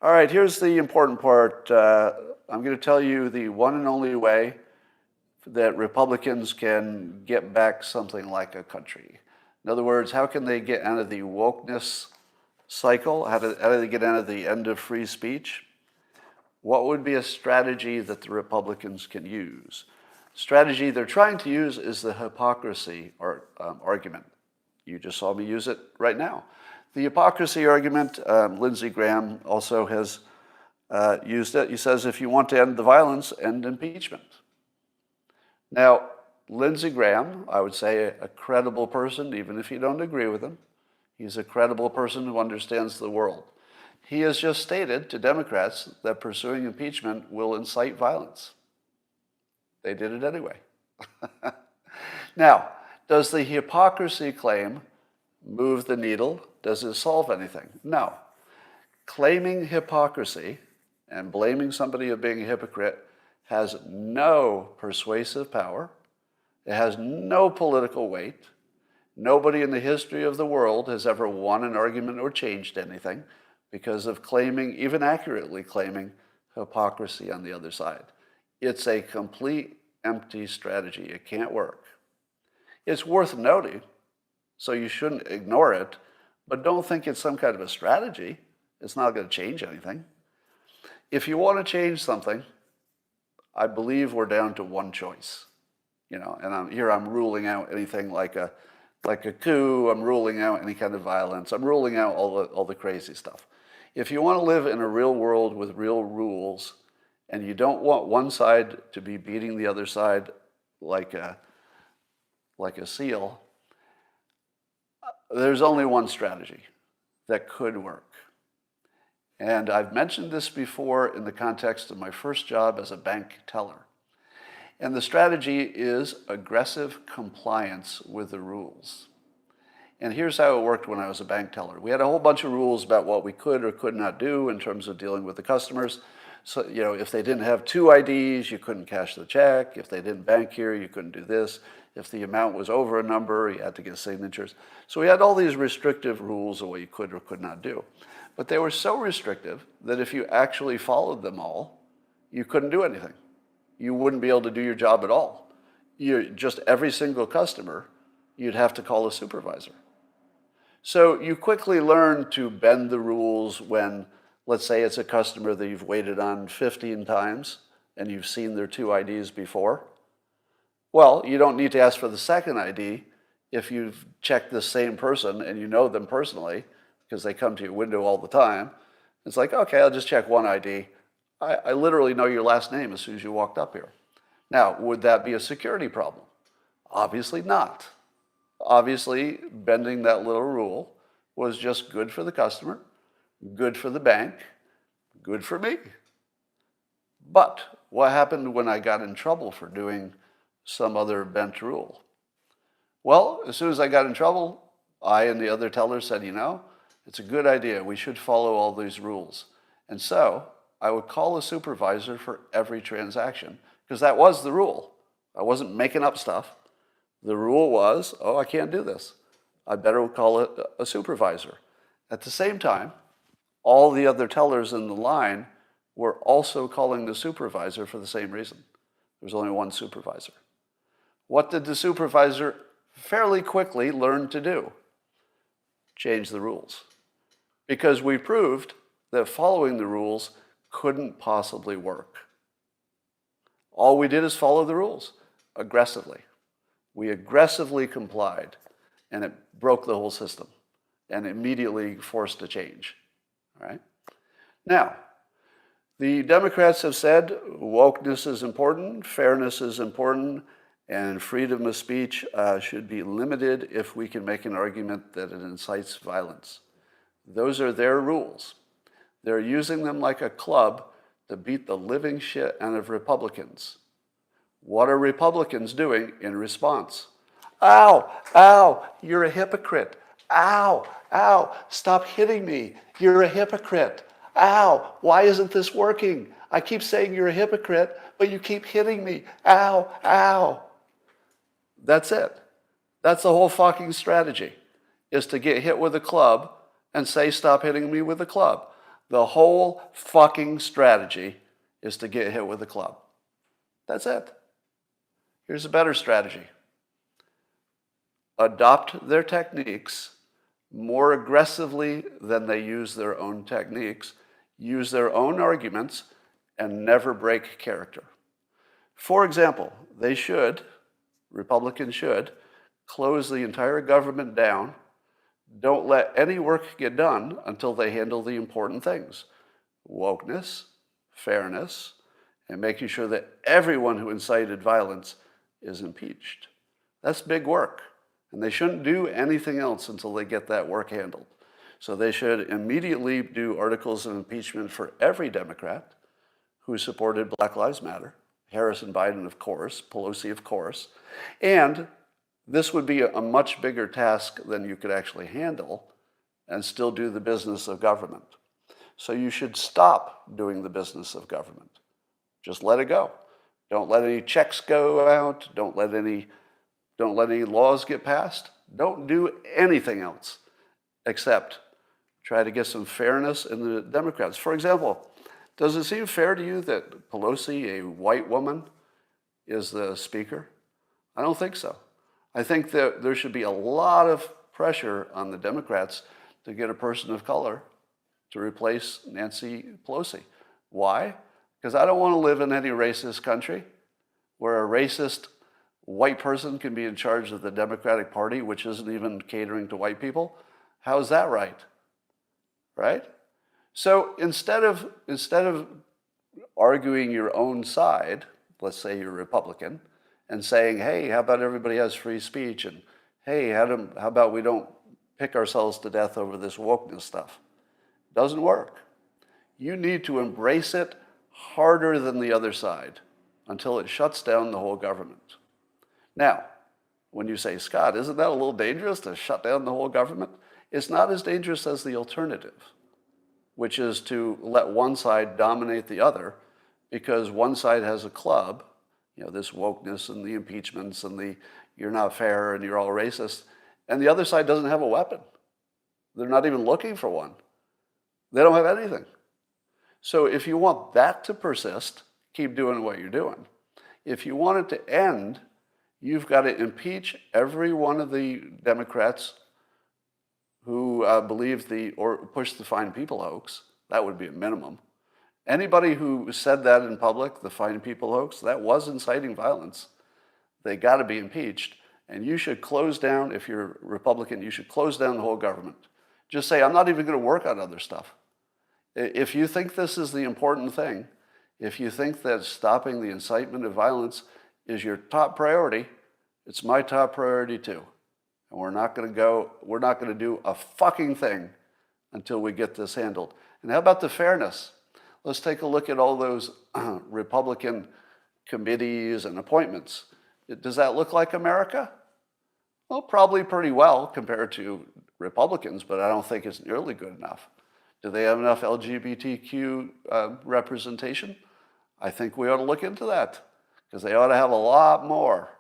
All right, here's the important part. I'm going to tell you the one and only way that Republicans can get back something like a country. In other words, how can they get out of the wokeness cycle? How do they get out of the end of free speech? What would be a strategy that the Republicans can use? Strategy they're trying to use is the hypocrisy argument. You just saw me use it right now. The hypocrisy argument, Lindsey Graham also has used it. He says, if you want to end the violence, end impeachment. Now, Lindsey Graham, I would say a credible person, even if you don't agree with him. He's a credible person who understands the world. He has just stated to Democrats that pursuing impeachment will incite violence. They did it anyway. Now, does the hypocrisy claim move the needle? Does it solve anything? No. Claiming hypocrisy and blaming somebody of being a hypocrite has no persuasive power. It has no political weight. Nobody in the history of the world has ever won an argument or changed anything because of claiming, even accurately claiming, hypocrisy on the other side. It's a complete empty strategy. It can't work. It's worth noting, so you shouldn't ignore it, but don't think it's some kind of a strategy. It's not going to change anything. If you want to change something, I believe we're down to one choice. And I'm ruling out anything like a coup. I'm ruling out any kind of violence. I'm ruling out all the crazy stuff. If you want to live in a real world with real rules, and you don't want one side to be beating the other side like a seal, there's only one strategy that could work. And I've mentioned this before in the context of my first job as a bank teller. And the strategy is aggressive compliance with the rules. And here's how it worked when I was a bank teller. We had a whole bunch of rules about what we could or could not do in terms of dealing with the customers. So, if they didn't have 2 IDs, you couldn't cash the check. If they didn't bank here, you couldn't do this. If the amount was over a number, you had to get signatures. So we had all these restrictive rules of what you could or could not do. But they were so restrictive that if you actually followed them all, you couldn't do anything. You wouldn't be able to do your job at all. Just every single customer, you'd have to call a supervisor. So you quickly learn to bend the rules when, let's say it's a customer that you've waited on 15 times and you've seen their 2 IDs before. Well, you don't need to ask for the second ID if you've checked the same person and you know them personally because they come to your window all the time. It's like, okay, I'll just check 1 ID. I literally know your last name as soon as you walked up here. Now, would that be a security problem? Obviously not. Obviously, bending that little rule was just good for the customer, good for the bank, good for me. But what happened when I got in trouble for doing some other bent rule? Well, as soon as I got in trouble, I and the other tellers said, it's a good idea. We should follow all these rules. And so I would call a supervisor for every transaction because that was the rule. I wasn't making up stuff. The rule was, I can't do this. I better call it a supervisor. At the same time, all the other tellers in the line were also calling the supervisor for the same reason. There was only one supervisor. What did the supervisor fairly quickly learn to do? Change the rules. Because we proved that following the rules couldn't possibly work. All we did is follow the rules aggressively. We aggressively complied, and it broke the whole system and immediately forced a change. All right? Now, the Democrats have said wokeness is important, fairness is important, and freedom of speech should be limited if we can make an argument that it incites violence. Those are their rules. They're using them like a club to beat the living shit out of Republicans. What are Republicans doing in response? Ow, ow, you're a hypocrite. Ow, ow, stop hitting me. You're a hypocrite. Ow, why isn't this working? I keep saying you're a hypocrite, but you keep hitting me. Ow, ow. That's it. That's the whole fucking strategy, is to get hit with a club and say, stop hitting me with a club. The whole fucking strategy is to get hit with a club. That's it. Here's a better strategy. Adopt their techniques more aggressively than they use their own techniques, use their own arguments, and never break character. For example, Republicans should, close the entire government down. Don't let any work get done until they handle the important things: wokeness, fairness, and making sure that everyone who incited violence is impeached. That's big work. And they shouldn't do anything else until they get that work handled. So they should immediately do articles of impeachment for every Democrat who supported Black Lives Matter. Harris and Biden, of course, Pelosi, of course. And this would be a much bigger task than you could actually handle and still do the business of government. So you should stop doing the business of government. Just let it go. Don't let any checks go out. Don't let any laws get passed. Don't do anything else except try to get some fairness in the Democrats. For example, does it seem fair to you that Pelosi, a white woman, is the speaker? I don't think so. I think that there should be a lot of pressure on the Democrats to get a person of color to replace Nancy Pelosi. Why? Because I don't want to live in any racist country where a racist white person can be in charge of the Democratic Party, which isn't even catering to white people. How is that right? Right? So instead of arguing your own side, let's say you're Republican, and saying, hey, how about everybody has free speech? And hey, how about we don't pick ourselves to death over this wokeness stuff? Doesn't work. You need to embrace it harder than the other side until it shuts down the whole government. Now, when you say, Scott, isn't that a little dangerous to shut down the whole government? It's not as dangerous as the alternative, which is to let one side dominate the other, because one side has a club, this wokeness and the impeachments and the you're not fair and you're all racist, and the other side doesn't have a weapon. They're not even looking for one. They don't have anything. So if you want that to persist, keep doing what you're doing. If you want it to end, you've got to impeach every one of the Democrats who believe or push the Fine People hoax. That would be a minimum. Anybody who said that in public, the Fine People hoax, that was inciting violence. They got to be impeached. And you should close down, if you're Republican, you should close down the whole government. Just say, I'm not even going to work on other stuff. If you think this is the important thing, if you think that stopping the incitement of violence is your top priority, it's my top priority too. And we're not going to do a fucking thing until we get this handled. And how about the fairness? Let's take a look at all those Republican committees and appointments. Does that look like America? Well, probably pretty well compared to Republicans, but I don't think it's nearly good enough. Do they have enough LGBTQ representation? I think we ought to look into that, because they ought to have a lot more.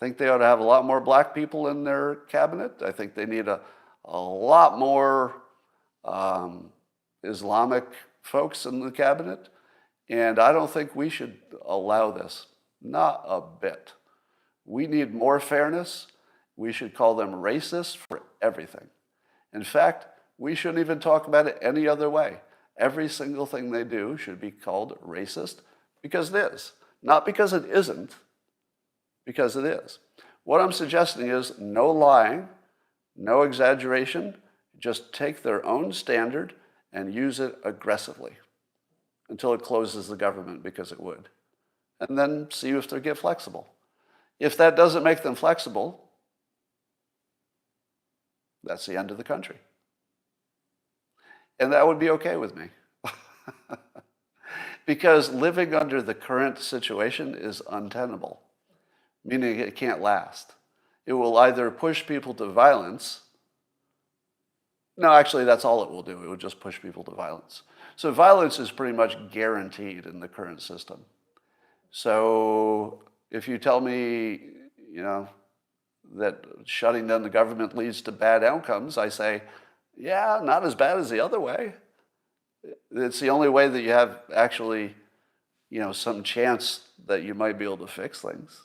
I think they ought to have a lot more black people in their cabinet. I think they need a lot more Islamic folks in the cabinet. And I don't think we should allow this. Not a bit. We need more fairness. We should call them racist for everything. In fact, we shouldn't even talk about it any other way. Every single thing they do should be called racist because it is. Not because it isn't, because it is. What I'm suggesting is no lying, no exaggeration. Just take their own standard and use it aggressively until it closes the government, because it would. And then see if they get flexible. If that doesn't make them flexible, that's the end of the country. And that would be okay with me. Because living under the current situation is untenable, meaning it can't last. It will either push people to violence. No, actually, that's all it will do. It will just push people to violence. So violence is pretty much guaranteed in the current system. So if you tell me, that shutting down the government leads to bad outcomes, I say, yeah, not as bad as the other way. It's the only way that you have actually, some chance that you might be able to fix things.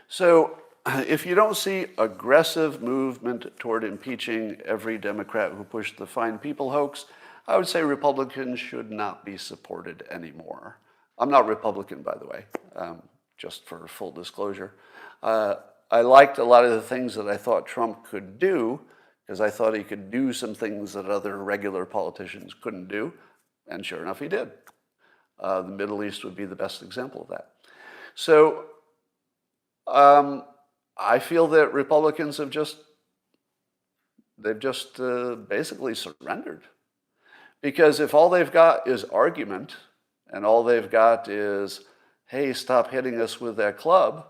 So if you don't see aggressive movement toward impeaching every Democrat who pushed the Fine People hoax, I would say Republicans should not be supported anymore. I'm not Republican, by the way, just for full disclosure. I liked a lot of the things that I thought Trump could do, because I thought he could do some things that other regular politicians couldn't do, and sure enough, he did. The Middle East would be the best example of that. So I feel that Republicans have basically surrendered. Because if all they've got is argument, and all they've got is, hey, stop hitting us with that club,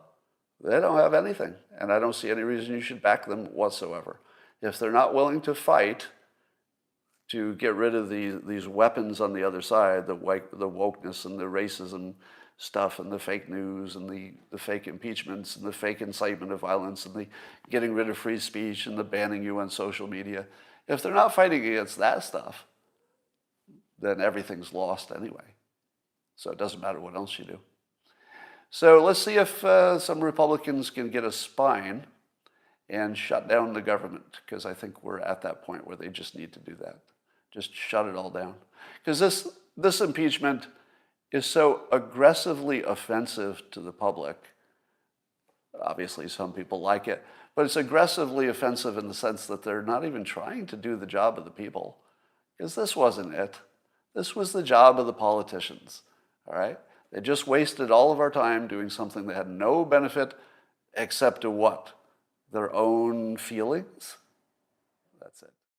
they don't have anything. And I don't see any reason you should back them whatsoever. If they're not willing to fight to get rid of these weapons on the other side, the wokeness and the racism stuff and the fake news and the fake impeachments and the fake incitement of violence and the getting rid of free speech and the banning you on social media, if they're not fighting against that stuff, then everything's lost anyway. So it doesn't matter what else you do. So let's see if some Republicans can get a spine and shut down the government, because I think we're at that point where they just need to do that. Just shut it all down. Because this impeachment is so aggressively offensive to the public. Obviously, some people like it, but it's aggressively offensive in the sense that they're not even trying to do the job of the people, because this wasn't it. This was the job of the politicians, all right? They just wasted all of our time doing something that had no benefit except to what? Their own feelings?